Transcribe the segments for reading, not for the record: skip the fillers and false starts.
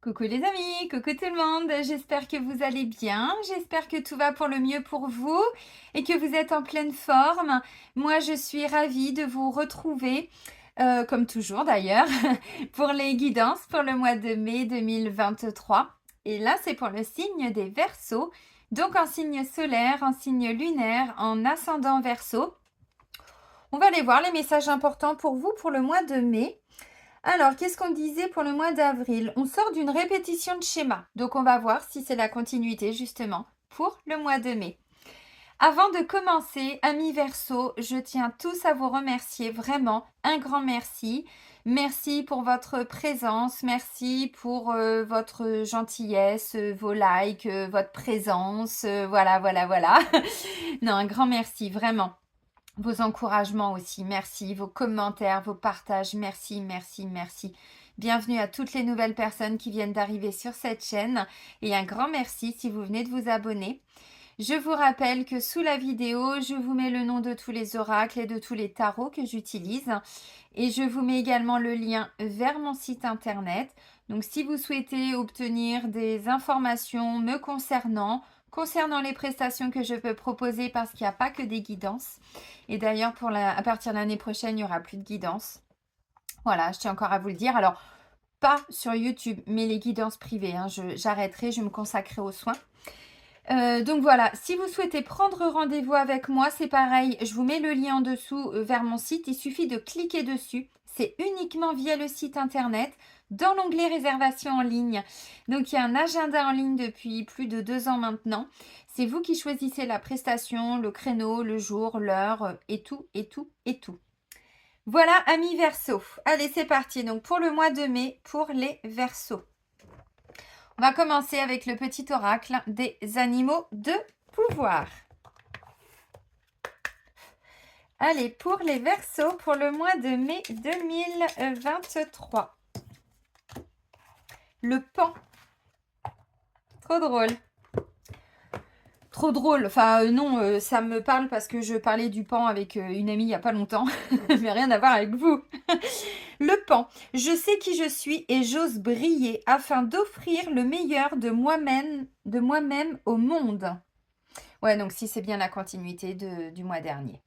Coucou les amis, coucou tout le monde, j'espère que vous allez bien, j'espère que tout va pour le mieux pour vous et que vous êtes en pleine forme. Moi je suis ravie de vous retrouver, comme toujours d'ailleurs, pour les guidances pour le mois de mai 2023. Et là c'est pour le signe des Verseaux, donc en signe solaire, en signe lunaire, en ascendant Verseau. On va aller voir les messages importants pour vous pour le mois de mai. Alors, qu'est-ce qu'on disait pour le mois d'avril? On sort d'une répétition de schéma. Donc, on va voir si c'est la continuité, justement, pour le mois de mai. Avant de commencer, amis Verseau, je tiens tous à vous remercier, vraiment, un grand merci. Merci pour votre présence, merci pour votre gentillesse, vos likes, votre présence, voilà. Non, un grand merci, vraiment. Vos encouragements aussi, merci. Vos commentaires, vos partages, merci. Bienvenue à toutes les nouvelles personnes qui viennent d'arriver sur cette chaîne et un grand merci si vous venez de vous abonner. Je vous rappelle que sous la vidéo, je vous mets le nom de tous les oracles et de tous les tarots que j'utilise et je vous mets également le lien vers mon site internet. Donc si vous souhaitez obtenir des informations me concernant les prestations que je peux proposer parce qu'il n'y a pas que des guidances. Et d'ailleurs, à partir de l'année prochaine, il n'y aura plus de guidance. Voilà, je tiens encore à vous le dire. Alors, pas sur YouTube, mais les guidances privées. J'arrêterai, je me consacrerai aux soins. Donc voilà, si vous souhaitez prendre rendez-vous avec moi, c'est pareil. Je vous mets le lien en dessous vers mon site. Il suffit de cliquer dessus. C'est uniquement via le site internet, dans l'onglet réservation en ligne. Donc il y a un agenda en ligne depuis plus de 2 ans maintenant. C'est vous qui choisissez la prestation, le créneau, le jour, l'heure et tout. Voilà, amis Verseaux. Allez, c'est parti. Donc pour le mois de mai, pour les Verseaux. On va commencer avec le petit oracle des animaux de pouvoir. Allez, pour les Verseaux, pour le mois de mai 2023. Le pan. Trop drôle. Trop drôle. Enfin, non, ça me parle parce que je parlais du pan avec une amie il n'y a pas longtemps. Mais rien à voir avec vous. Le pan. Je sais qui je suis et j'ose briller afin d'offrir le meilleur de moi-même au monde. Ouais, donc si c'est bien la continuité du mois dernier.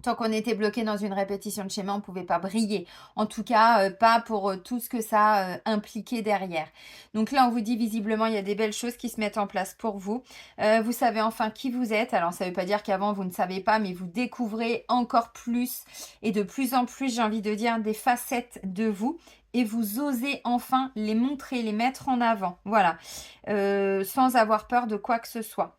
Tant qu'on était bloqué dans une répétition de schéma, on ne pouvait pas briller. En tout cas, pas pour tout ce que ça impliquait derrière. Donc là, on vous dit visiblement, il y a des belles choses qui se mettent en place pour vous. Vous savez enfin qui vous êtes. Alors, ça ne veut pas dire qu'avant, vous ne savez pas, mais vous découvrez encore plus et de plus en plus, j'ai envie de dire, des facettes de vous. Et vous osez enfin les montrer, les mettre en avant. Voilà. Sans avoir peur de quoi que ce soit.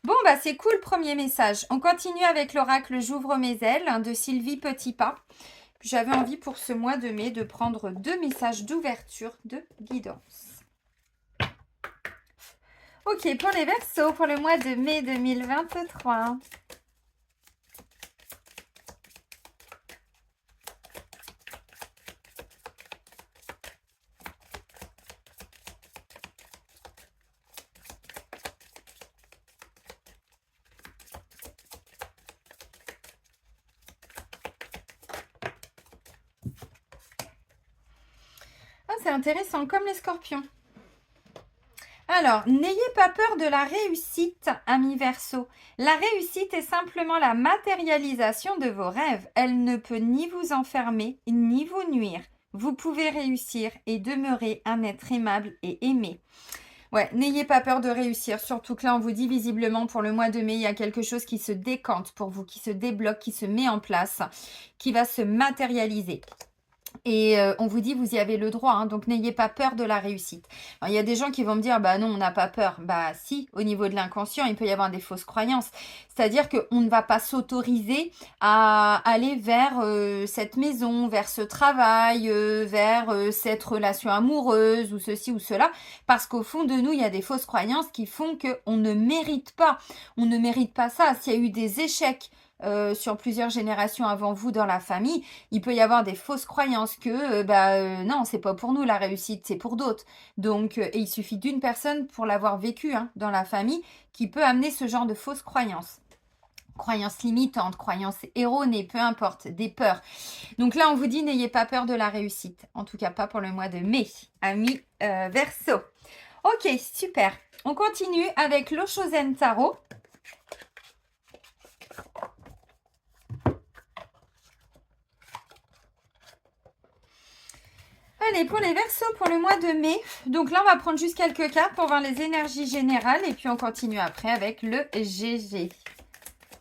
Bon, bah c'est cool, premier message. On continue avec l'oracle J'ouvre mes ailes de Sylvie Petitpas. J'avais envie pour ce mois de mai de prendre 2 messages d'ouverture de guidance. Ok, pour les Verseaux, pour le mois de mai 2023. Ah, c'est intéressant, comme les scorpions. Alors, n'ayez pas peur de la réussite, amis Verseaux. La réussite est simplement la matérialisation de vos rêves. Elle ne peut ni vous enfermer, ni vous nuire. Vous pouvez réussir et demeurer un être aimable et aimé. Ouais, n'ayez pas peur de réussir, surtout que là, on vous dit visiblement pour le mois de mai, il y a quelque chose qui se décante pour vous, qui se débloque, qui se met en place, qui va se matérialiser. Et on vous dit, vous y avez le droit, hein, donc n'ayez pas peur de la réussite. Alors, il y a des gens qui vont me dire, bah non, on n'a pas peur. Bah si, au niveau de l'inconscient, il peut y avoir des fausses croyances. C'est-à-dire qu'on ne va pas s'autoriser à aller vers cette maison, vers ce travail, vers cette relation amoureuse ou ceci ou cela, parce qu'au fond de nous, il y a des fausses croyances qui font qu'on ne mérite pas. On ne mérite pas ça. S'il y a eu des échecs, sur plusieurs générations avant vous dans la famille, il peut y avoir des fausses croyances que non, c'est pas pour nous la réussite, c'est pour d'autres. Donc, et il suffit d'une personne pour l'avoir vécu dans la famille qui peut amener ce genre de fausses croyances. croyances limitantes, croyances erronées, peu importe, des peurs. Donc là, on vous dit, n'ayez pas peur de la réussite. En tout cas, pas pour le mois de mai, amis Verseau. Ok, super. On continue avec l'Oshozen Tarot. Allez, pour les Verseaux, pour le mois de mai. Donc là, on va prendre juste quelques cartes pour voir les énergies générales. Et puis, on continue après avec le GG.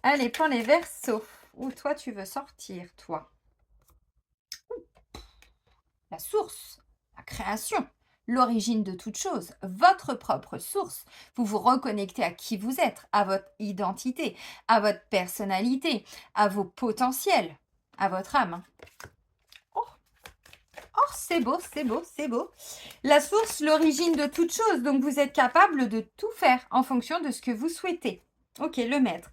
Allez, pour les Verseaux. Où toi, tu veux sortir, toi? La source, la création, l'origine de toute chose, votre propre source. Vous vous reconnectez à qui vous êtes, à votre identité, à votre personnalité, à vos potentiels, à votre âme. Oh, c'est beau, c'est beau, c'est beau. La source, l'origine de toute chose. Donc, vous êtes capable de tout faire en fonction de ce que vous souhaitez. Ok, le maître.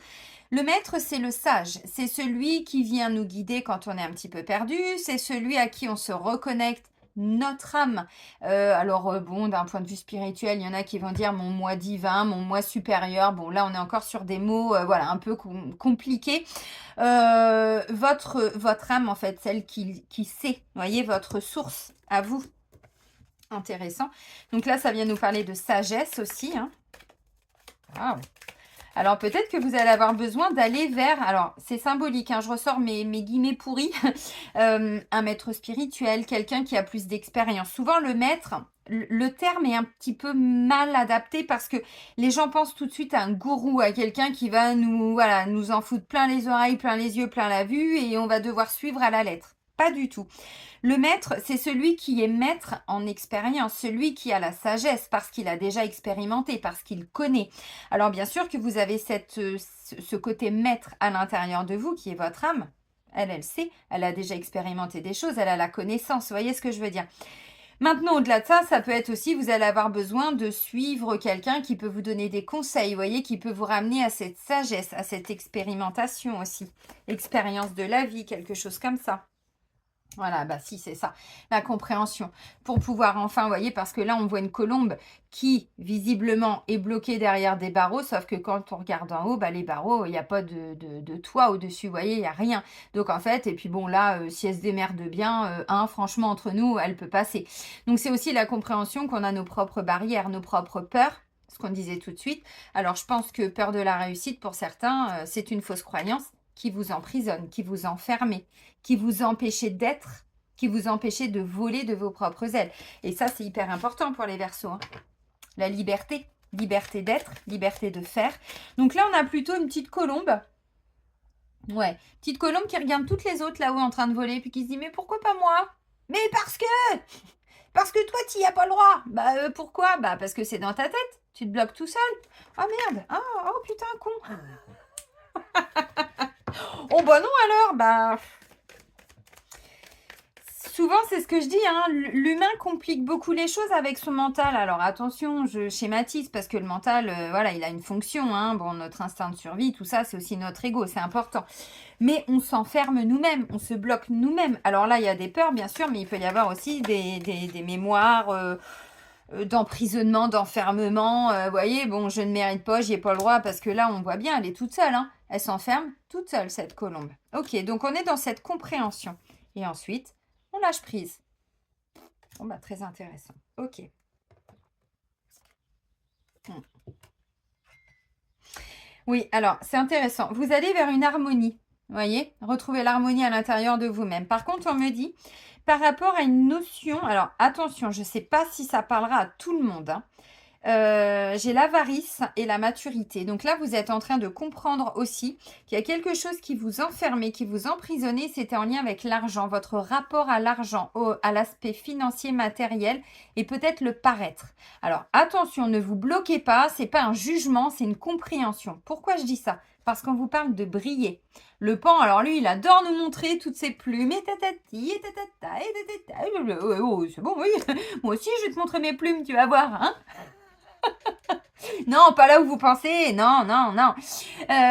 Le maître, c'est le sage. C'est celui qui vient nous guider quand on est un petit peu perdu. C'est celui à qui on se reconnecte notre âme. Bon, d'un point de vue spirituel, il y en a qui vont dire mon moi divin, mon moi supérieur. Bon, là, on est encore sur des mots, voilà, un peu compliqués. Votre âme, en fait, celle qui sait, vous voyez, votre source à vous. Intéressant. Donc là, ça vient nous parler de sagesse aussi. Hein. Wow. Alors, peut-être que vous allez avoir besoin d'aller vers... Alors, c'est symbolique, hein, je ressors mes guillemets pourris. Un maître spirituel, quelqu'un qui a plus d'expérience. Souvent, le maître, le terme est un petit peu mal adapté parce que les gens pensent tout de suite à un gourou, à quelqu'un qui va nous en foutre plein les oreilles, plein les yeux, plein la vue et on va devoir suivre à la lettre. Pas du tout. Le maître, c'est celui qui est maître en expérience, celui qui a la sagesse parce qu'il a déjà expérimenté, parce qu'il connaît. Alors bien sûr que vous avez ce côté maître à l'intérieur de vous qui est votre âme. Elle sait, elle a déjà expérimenté des choses, elle a la connaissance, vous voyez ce que je veux dire. Maintenant, au-delà de ça, ça peut être aussi, vous allez avoir besoin de suivre quelqu'un qui peut vous donner des conseils, vous voyez, qui peut vous ramener à cette sagesse, à cette expérimentation aussi. Expérience de la vie, quelque chose comme ça. Voilà, bah si, c'est ça, la compréhension. Pour pouvoir enfin, vous voyez, parce que là, on voit une colombe qui, visiblement, est bloquée derrière des barreaux, sauf que quand on regarde en haut, bah, les barreaux, il n'y a pas de toit au-dessus, vous voyez, il n'y a rien. Donc, en fait, et puis bon, là, si elle se démerde bien, franchement, entre nous, elle peut passer. Donc, c'est aussi la compréhension qu'on a nos propres barrières, nos propres peurs, ce qu'on disait tout de suite. Alors, je pense que peur de la réussite, pour certains, c'est une fausse croyance qui vous emprisonne, qui vous enferme, qui vous empêchez d'être, qui vous empêchez de voler de vos propres ailes. Et ça, c'est hyper important pour les Verseaux. Hein. La liberté, liberté d'être, liberté de faire. Donc là, on a plutôt une petite colombe. Ouais, petite colombe qui regarde toutes les autres là-haut en train de voler, puis qui se dit, mais pourquoi pas moi? Mais parce que toi, tu n'y as pas le droit. Bah, pourquoi? Bah, parce que c'est dans ta tête. Tu te bloques tout seul. Oh merde. Oh putain, con. Oh bah non alors, bah... Souvent, c'est ce que je dis, hein, l'humain complique beaucoup les choses avec son mental. Alors attention, je schématise parce que le mental, voilà, il a une fonction. Hein. Bon, notre instinct de survie, tout ça, c'est aussi notre ego, c'est important. Mais on s'enferme nous-mêmes, on se bloque nous-mêmes. Alors là, il y a des peurs, bien sûr, mais il peut y avoir aussi des mémoires... d'emprisonnement, d'enfermement, vous voyez, bon, je ne mérite pas, j'y ai pas le droit, parce que là, on voit bien, elle est toute seule, hein. Elle s'enferme toute seule, cette colombe. Ok, donc on est dans cette compréhension. Et ensuite, on lâche prise. Bon, bah, très intéressant. Ok. Oui, alors, c'est intéressant. Vous allez vers une harmonie, vous voyez, retrouver l'harmonie à l'intérieur de vous-même. Par contre, on me dit, par rapport à une notion, alors attention, je ne sais pas si ça parlera à tout le monde, hein. J'ai l'avarice et la maturité. Donc là, vous êtes en train de comprendre aussi qu'il y a quelque chose qui vous enfermait, qui vous emprisonnait. C'était en lien avec l'argent, votre rapport à l'argent, à l'aspect financier, matériel et peut-être le paraître. Alors attention, ne vous bloquez pas. C'est pas un jugement, c'est une compréhension. Pourquoi je dis ça? Parce qu'on vous parle de briller. Le pan, alors lui, il adore nous montrer toutes ses plumes. Et tatati, et tatata, et tatata. Oh, c'est bon, oui. Moi aussi, je vais te montrer mes plumes, tu vas voir, hein. Non, pas là où vous pensez. Non.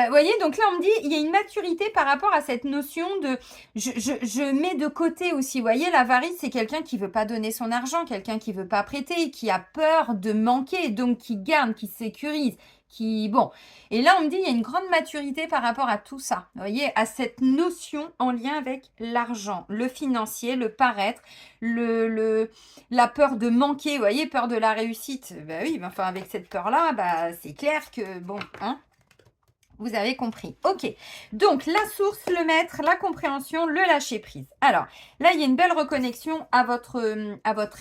Voyez, donc là, on me dit, il y a une maturité par rapport à cette notion de... Je mets de côté aussi. Voyez, l'avarice, c'est quelqu'un qui veut pas donner son argent, quelqu'un qui veut pas prêter, qui a peur de manquer, donc qui garde, qui sécurise, qui... Bon, et là, on me dit, il y a une grande maturité par rapport à tout ça. Vous voyez, à cette notion en lien avec l'argent, le financier, le paraître, la peur de manquer, vous voyez, peur de la réussite. Ben oui, enfin, avec cette peur-là, bah, c'est clair que, bon, hein, vous avez compris. Ok, donc la source, le maître, la compréhension, le lâcher prise. Alors, là, il y a une belle reconnexion à votre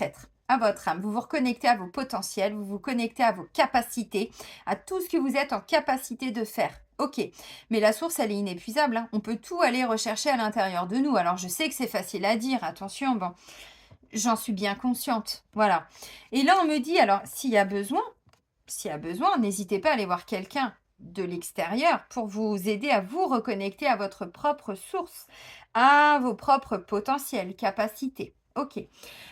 être, à votre âme. Vous vous reconnectez à vos potentiels, vous vous connectez à vos capacités, à tout ce que vous êtes en capacité de faire. Ok, mais la source, elle est inépuisable, hein. On peut tout aller rechercher à l'intérieur de nous. Alors, je sais que c'est facile à dire, attention, bon, j'en suis bien consciente. Voilà. Et là, on me dit, alors, s'il y a besoin, n'hésitez pas à aller voir quelqu'un de l'extérieur pour vous aider à vous reconnecter à votre propre source, à vos propres potentiels, capacités. Ok.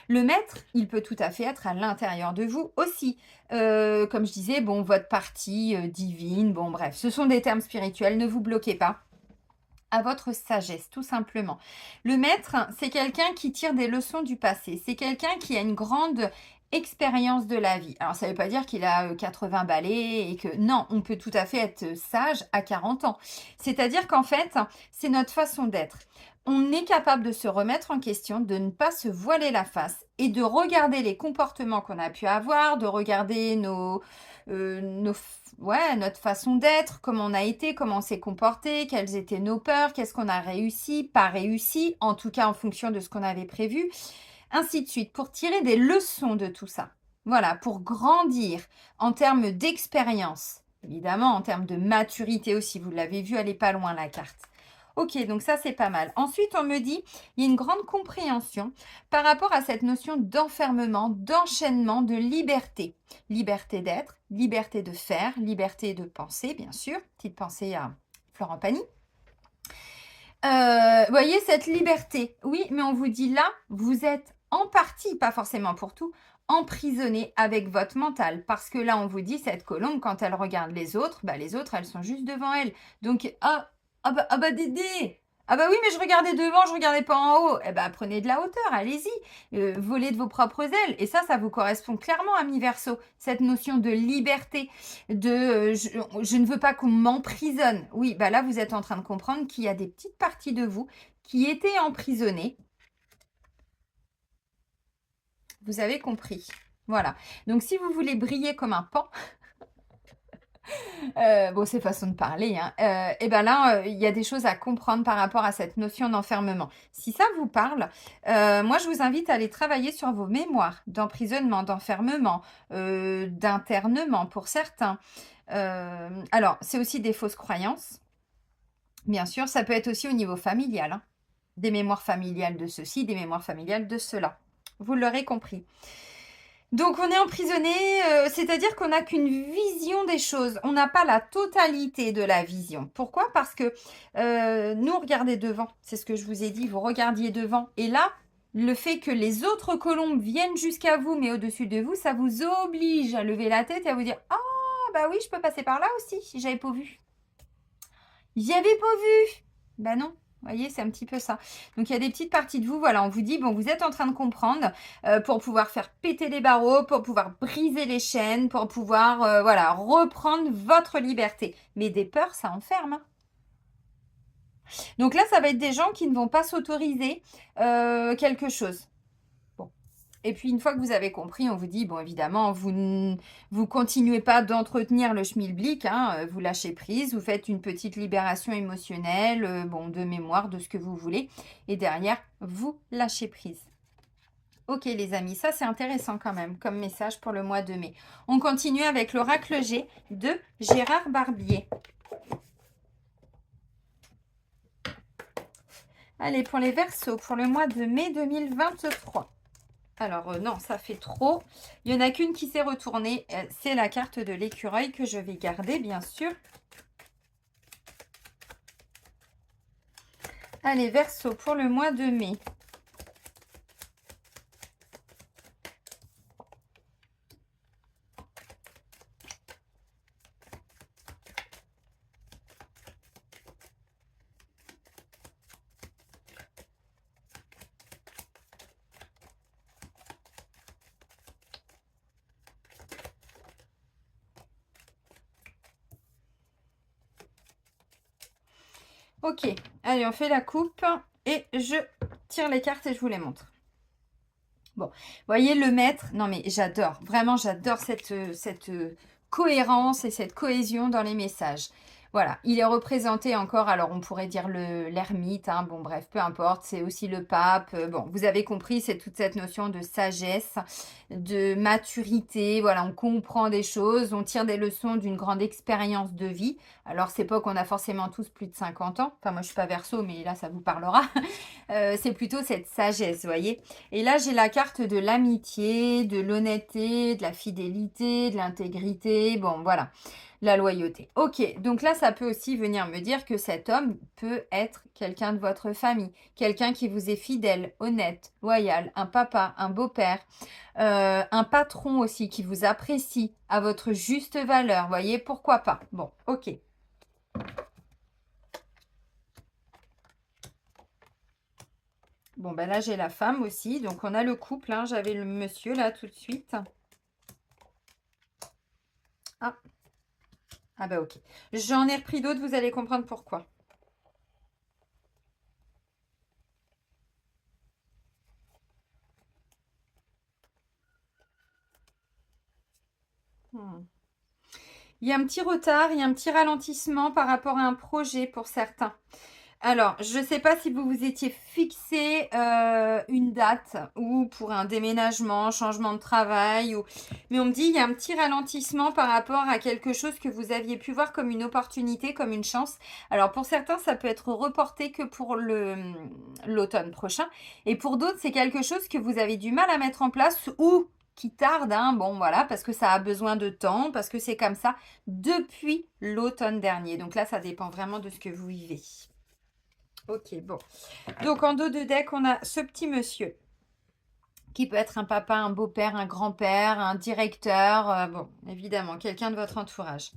Le maître, il peut tout à fait être à l'intérieur de vous aussi. Comme je disais, bon, votre partie divine, bon, bref, ce sont des termes spirituels, ne vous bloquez pas. À votre sagesse, tout simplement. Le maître, c'est quelqu'un qui tire des leçons du passé. C'est quelqu'un qui a une grande expérience de la vie. Alors, ça ne veut pas dire qu'il a 80 balais et que... Non, on peut tout à fait être sage à 40 ans. C'est-à-dire qu'en fait, c'est notre façon d'être. On est capable de se remettre en question, de ne pas se voiler la face et de regarder les comportements qu'on a pu avoir, de regarder notre façon d'être, comment on a été, comment on s'est comporté, quelles étaient nos peurs, qu'est-ce qu'on a réussi, pas réussi, en tout cas en fonction de ce qu'on avait prévu, ainsi de suite, pour tirer des leçons de tout ça. Voilà, pour grandir en termes d'expérience, évidemment en termes de maturité aussi, vous l'avez vu, elle n'est pas loin la carte. Ok, donc ça c'est pas mal. Ensuite, on me dit, il y a une grande compréhension par rapport à cette notion d'enfermement, d'enchaînement, de liberté. Liberté d'être, liberté de faire, liberté de penser, bien sûr. Petite pensée à Florent Pagny. Vous voyez cette liberté, oui, mais on vous dit là, vous êtes en partie, pas forcément pour tout, emprisonné avec votre mental. Parce que là, on vous dit, cette colombe, quand elle regarde les autres, bah, les autres, elles sont juste devant elle. Donc, Dédé, ah bah oui, mais je regardais devant, je regardais pas en haut. Eh bah, prenez de la hauteur, allez-y. Volez de vos propres ailes. Et ça vous correspond clairement, ami Verseau. Cette notion de liberté, de je ne veux pas qu'on m'emprisonne. Oui, bah là, vous êtes en train de comprendre qu'il y a des petites parties de vous qui étaient emprisonnées. Vous avez compris. Voilà. Donc, si vous voulez briller comme un pan, bon, c'est façon de parler, hein, et ben là, il y a des choses à comprendre par rapport à cette notion d'enfermement. Si ça vous parle, moi, je vous invite à aller travailler sur vos mémoires d'emprisonnement, d'enfermement, d'internement pour certains. Alors, c'est aussi des fausses croyances, bien sûr. Ça peut être aussi au niveau familial, hein. Des mémoires familiales de ceci, des mémoires familiales de cela. Vous l'aurez compris. Donc on est emprisonné, c'est-à-dire qu'on n'a qu'une vision des choses. On n'a pas la totalité de la vision. Pourquoi? Parce que nous, regardez devant. C'est ce que je vous ai dit, vous regardiez devant. Et là, le fait que les autres colombes viennent jusqu'à vous, mais au-dessus de vous, ça vous oblige à lever la tête et à vous dire « Ah, bah oui, je peux passer par là aussi, si j'avais pas vu. » J'avais pas vu. Bah non. Vous voyez, c'est un petit peu ça. Donc, il y a des petites parties de vous, voilà, on vous dit, bon, vous êtes en train de comprendre pour pouvoir faire péter les barreaux, pour pouvoir briser les chaînes, pour pouvoir, voilà, reprendre votre liberté. Mais des peurs, ça enferme, hein. Donc là, ça va être des gens qui ne vont pas s'autoriser quelque chose. Et puis, une fois que vous avez compris, on vous dit, bon, évidemment, vous continuez pas d'entretenir le schmilblick, hein, vous lâchez prise, vous faites une petite libération émotionnelle, bon, de mémoire, de ce que vous voulez. Et derrière, vous lâchez prise. Ok, les amis, ça, c'est intéressant quand même, comme message pour le mois de mai. On continue avec l'oracle G de Gérard Barbier. Allez, pour les Verseaux, pour le mois de mai 2023. Alors non, ça fait trop. Il n'y en a qu'une qui s'est retournée. C'est la carte de l'écureuil que je vais garder, bien sûr. Allez, Verseau, pour le mois de mai. Ok, allez, on fait la coupe et je tire les cartes et je vous les montre. Bon, vous voyez le maître, non mais j'adore, vraiment j'adore cette cohérence et cette cohésion dans les messages. Voilà, il est représenté encore, alors on pourrait dire l'ermite, hein, bon bref, peu importe, c'est aussi le pape. Bon, vous avez compris, c'est toute cette notion de sagesse, de maturité, voilà, on comprend des choses, on tire des leçons d'une grande expérience de vie. Alors c'est pas qu'on a forcément tous plus de 50 ans, enfin moi je suis pas Verseau, mais là ça vous parlera. C'est plutôt cette sagesse, vous voyez. Et là, j'ai la carte de l'amitié, de l'honnêteté, de la fidélité, de l'intégrité. Bon, voilà, la loyauté. Ok, donc là, ça peut aussi venir me dire que cet homme peut être quelqu'un de votre famille, quelqu'un qui vous est fidèle, honnête, loyal, un papa, un beau-père, un patron aussi qui vous apprécie à votre juste valeur. Vous voyez, pourquoi pas. Bon, ok. Bon, ben là, j'ai la femme aussi. Donc, on a le couple. Hein. J'avais le monsieur là tout de suite. Ah, ah bah ok. J'en ai repris d'autres, vous allez comprendre pourquoi. Hmm. Il y a un petit retard, il y a un petit ralentissement par rapport à un projet pour certains. Alors, je ne sais pas si vous vous étiez fixé une date ou pour un déménagement, changement de travail, mais on me dit il y a un petit ralentissement par rapport à quelque chose que vous aviez pu voir comme une opportunité, comme une chance. Alors pour certains, ça peut être reporté que pour l'automne prochain, et pour d'autres, c'est quelque chose que vous avez du mal à mettre en place ou qui tarde, hein, bon voilà, parce que ça a besoin de temps, parce que c'est comme ça depuis l'automne dernier. Donc là, ça dépend vraiment de ce que vous vivez. Ok, bon. Donc en dos de deck, on a ce petit monsieur qui peut être un papa, un beau-père, un grand-père, un directeur, bon, évidemment, quelqu'un de votre entourage.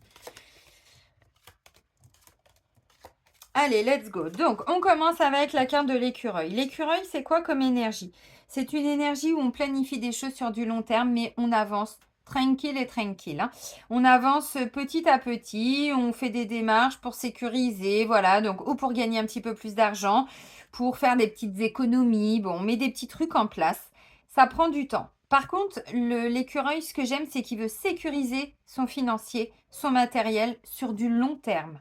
Allez, let's go. Donc, on commence avec la carte de l'écureuil. L'écureuil, c'est quoi comme énergie? C'est une énergie où on planifie des choses sur du long terme, mais on avance tranquille et tranquille. Hein. On avance petit à petit, on fait des démarches pour sécuriser, voilà, donc ou pour gagner un petit peu plus d'argent, pour faire des petites économies, bon, on met des petits trucs en place. Ça prend du temps. Par contre, l'écureuil, ce que j'aime, c'est qu'il veut sécuriser son financier, son matériel sur du long terme.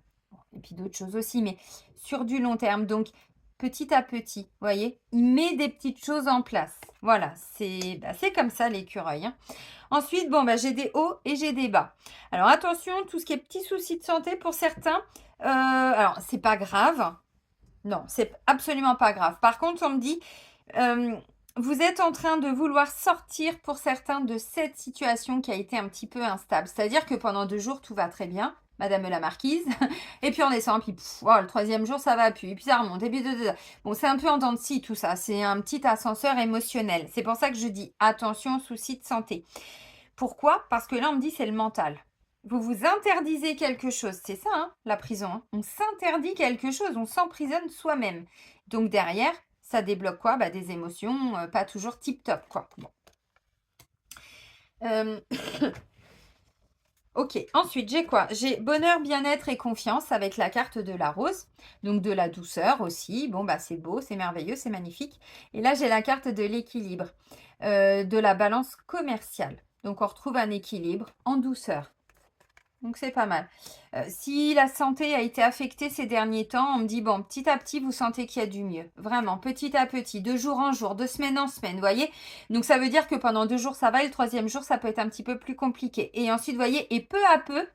Et puis d'autres choses aussi, mais sur du long terme. Donc, petit à petit, vous voyez, il met des petites choses en place. Voilà, c'est comme ça l'écureuil. Hein. Ensuite, bon, j'ai des hauts et j'ai des bas. Alors, attention, tout ce qui est petits soucis de santé pour certains, alors, c'est pas grave. Non, c'est absolument pas grave. Par contre, on me dit, vous êtes en train de vouloir sortir pour certains de cette situation qui a été un petit peu instable. C'est-à-dire que pendant 2 jours, tout va très bien, Madame la Marquise. Et puis on descend, puis le troisième jour, ça va plus. Et puis ça remonte. Et puis bon, c'est un peu en dents de scie tout ça. C'est un petit ascenseur émotionnel. C'est pour ça que je dis attention, soucis de santé. Pourquoi? Parce que là, on me dit c'est le mental. Vous vous interdisez quelque chose, c'est ça, hein, la prison. Hein. On s'interdit quelque chose, on s'emprisonne soi-même. Donc derrière, ça débloque quoi? Des émotions pas toujours tip-top, quoi. Bon. Ok, ensuite j'ai quoi? J'ai bonheur, bien-être et confiance avec la carte de la rose, donc de la douceur aussi. Bon, c'est beau, c'est merveilleux, c'est magnifique. Et là, j'ai la carte de l'équilibre, de la balance commerciale. Donc, on retrouve un équilibre en douceur. Donc, c'est pas mal. Si la santé a été affectée ces derniers temps, on me dit, bon, petit à petit, vous sentez qu'il y a du mieux. Vraiment, petit à petit, de jour en jour, de semaine en semaine, vous voyez. Donc, ça veut dire que pendant 2 jours, ça va, et le troisième jour, ça peut être un petit peu plus compliqué. Et ensuite, vous voyez, et peu à peu,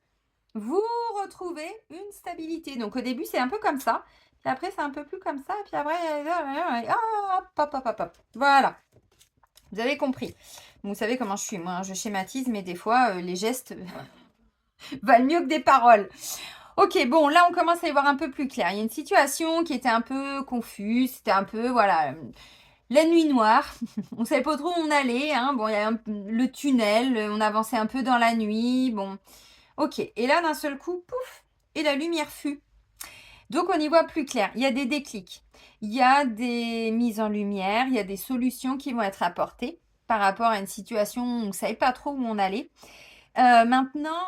vous retrouvez une stabilité. Donc, au début, c'est un peu comme ça. Puis après, c'est un peu plus comme ça. Puis après, hop, hop, hop, hop, hop. Voilà. Vous avez compris. Vous savez comment je suis, moi. Hein, je schématise, mais des fois, les gestes valent mieux que des paroles. Ok, bon, là, on commence à y voir un peu plus clair. Il y a une situation qui était un peu confuse. C'était un peu, voilà, la nuit noire. On ne savait pas trop où on allait. Hein. Bon, il y a le tunnel. On avançait un peu dans la nuit. Bon, ok. Et là, d'un seul coup, pouf, et la lumière fut. Donc, on y voit plus clair. Il y a des déclics. Il y a des mises en lumière. Il y a des solutions qui vont être apportées par rapport à une situation où on ne savait pas trop où on allait. Maintenant,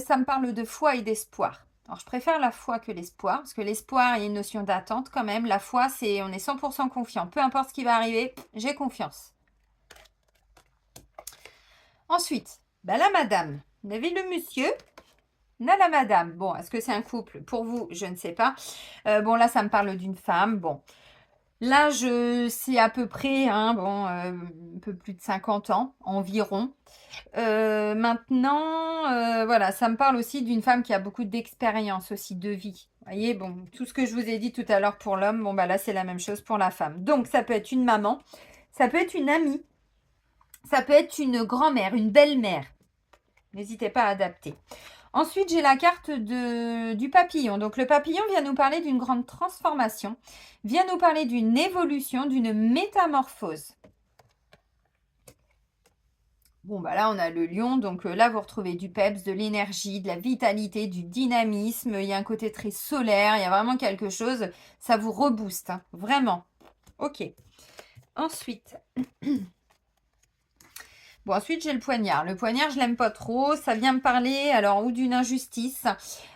ça me parle de foi et d'espoir. Alors, je préfère la foi que l'espoir, parce que l'espoir, il y a une notion d'attente quand même. La foi, c'est on est 100% confiant. Peu importe ce qui va arriver, j'ai confiance. Ensuite, bah, la madame. Vous avez le monsieur, on a la madame. Bon, est-ce que c'est un couple? Pour vous, je ne sais pas. Bon, là, ça me parle d'une femme. Bon, là, c'est à peu près, hein, bon, un peu plus de 50 ans environ. Maintenant, voilà, ça me parle aussi d'une femme qui a beaucoup d'expérience aussi de vie. Vous voyez, bon, tout ce que je vous ai dit tout à l'heure pour l'homme, bon, bah là, c'est la même chose pour la femme. Donc, ça peut être une maman, ça peut être une amie, ça peut être une grand-mère, une belle-mère. N'hésitez pas à adapter. Ensuite, j'ai la carte du papillon. Donc, le papillon vient nous parler d'une grande transformation, vient nous parler d'une évolution, d'une métamorphose. Bon, bah là, on a le lion. Donc là, vous retrouvez du peps, de l'énergie, de la vitalité, du dynamisme. Il y a un côté très solaire. Il y a vraiment quelque chose. Ça vous rebooste, hein, vraiment. Ok. Ensuite, bon, ensuite, j'ai le poignard. Le poignard, je l'aime pas trop. Ça vient me parler, alors, ou d'une injustice,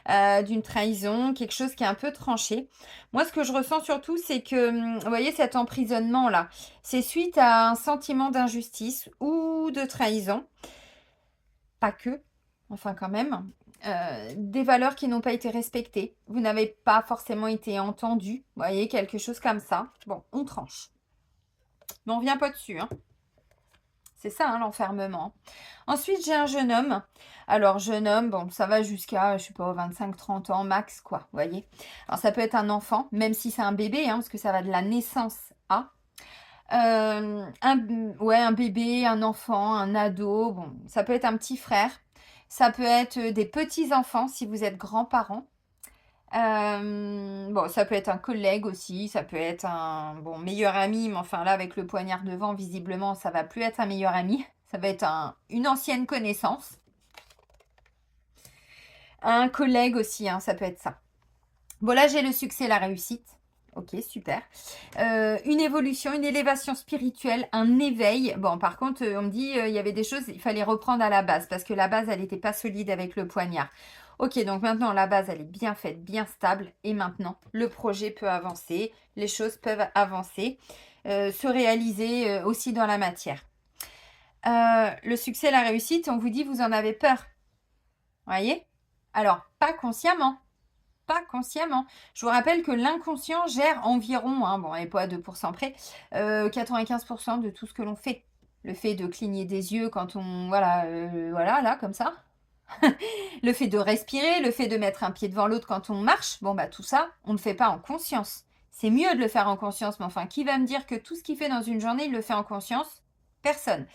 d'une trahison, quelque chose qui est un peu tranché. Moi, ce que je ressens surtout, c'est que, vous voyez, cet emprisonnement-là, c'est suite à un sentiment d'injustice ou de trahison. Pas que, enfin quand même. Des valeurs qui n'ont pas été respectées. Vous n'avez pas forcément été entendu. Vous voyez, quelque chose comme ça. Bon, on tranche. Mais on vient pas dessus, hein. C'est ça, hein, l'enfermement. Ensuite, j'ai un jeune homme. Alors, jeune homme, bon, ça va jusqu'à, je sais pas, 25-30 ans max, quoi, vous voyez. Alors, ça peut être un enfant, même si c'est un bébé, hein, parce que ça va de la naissance à. Un bébé, un enfant, un ado, bon, ça peut être un petit frère. Ça peut être des petits-enfants si vous êtes grands-parents. Bon, ça peut être un collègue aussi, ça peut être un bon meilleur ami, mais enfin là avec le poignard devant, visiblement, ça va plus être un meilleur ami, ça va être une ancienne connaissance. Un collègue aussi, hein, ça peut être ça. Bon, là j'ai le succès, la réussite. Ok, super. Une évolution, une élévation spirituelle, un éveil. Bon, par contre, on me dit il y avait des choses, il fallait reprendre à la base parce que la base, elle n'était pas solide avec le poignard. Ok, donc maintenant, la base, elle est bien faite, bien stable. Et maintenant, le projet peut avancer, les choses peuvent avancer, se réaliser aussi dans la matière. Le succès, la réussite, on vous dit, vous en avez peur. Voyez? Alors, pas consciemment. Pas consciemment. Je vous rappelle que l'inconscient gère environ, hein, bon, et pas à 2% près, 95% de tout ce que l'on fait. Le fait de cligner des yeux quand on... Voilà, voilà, là, comme ça. Le fait de respirer, le fait de mettre un pied devant l'autre quand on marche, bon, bah tout ça, on ne le fait pas en conscience. C'est mieux de le faire en conscience, mais enfin, qui va me dire que tout ce qu'il fait dans une journée, il le fait en conscience? Personne.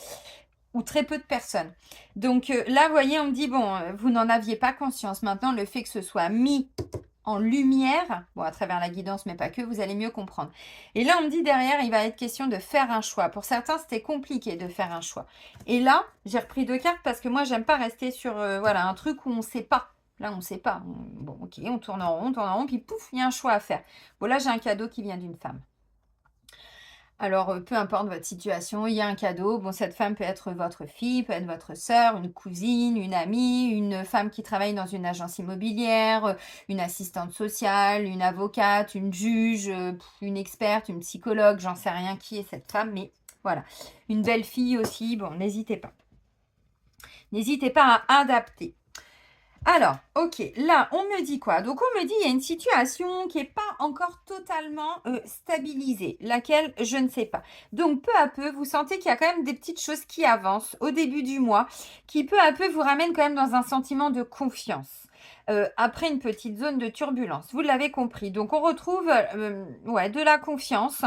Ou très peu de personnes. Donc là, vous voyez, on me dit, bon, vous n'en aviez pas conscience. Maintenant, le fait que ce soit mis en lumière, bon, à travers la guidance, mais pas que, vous allez mieux comprendre. Et là, on me dit derrière, il va être question de faire un choix. Pour certains, c'était compliqué de faire un choix. Et là, j'ai repris 2 cartes parce que moi, j'aime pas rester sur voilà, un truc où on ne sait pas. Là, on ne sait pas. Bon, ok, on tourne en rond, puis pouf, il y a un choix à faire. Bon, là, j'ai un cadeau qui vient d'une femme. Alors, peu importe votre situation, il y a un cadeau. Bon, cette femme peut être votre fille, peut être votre sœur, une cousine, une amie, une femme qui travaille dans une agence immobilière, une assistante sociale, une avocate, une juge, une experte, une psychologue, j'en sais rien qui est cette femme, mais voilà. Une belle fille aussi, bon, n'hésitez pas. N'hésitez pas à adapter. Alors, ok, là, on me dit quoi? Donc, on me dit il y a une situation qui n'est pas encore totalement stabilisée, laquelle je ne sais pas. Donc, peu à peu, vous sentez qu'il y a quand même des petites choses qui avancent au début du mois, qui peu à peu vous ramènent quand même dans un sentiment de confiance. Après une petite zone de turbulence, vous l'avez compris. Donc, on retrouve de la confiance,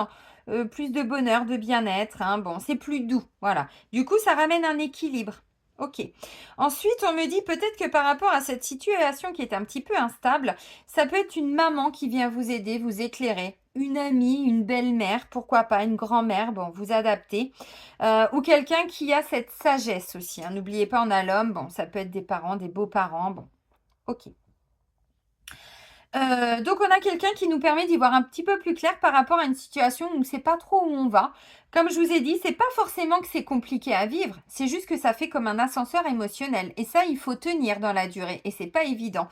plus de bonheur, de bien-être. Hein. Bon, c'est plus doux, voilà. Du coup, ça ramène un équilibre. Ok. Ensuite, on me dit peut-être que par rapport à cette situation qui est un petit peu instable, ça peut être une maman qui vient vous aider, vous éclairer, une amie, une belle-mère, pourquoi pas, une grand-mère, bon, vous adaptez, ou quelqu'un qui a cette sagesse aussi. Hein. N'oubliez pas, on a l'homme, bon, ça peut être des parents, des beaux-parents, bon, ok. Donc on a quelqu'un qui nous permet d'y voir un petit peu plus clair par rapport à une situation où on ne sait pas trop où on va. Comme je vous ai dit, c'est pas forcément que c'est compliqué à vivre, c'est juste que ça fait comme un ascenseur émotionnel. Et ça, il faut tenir dans la durée et c'est pas évident.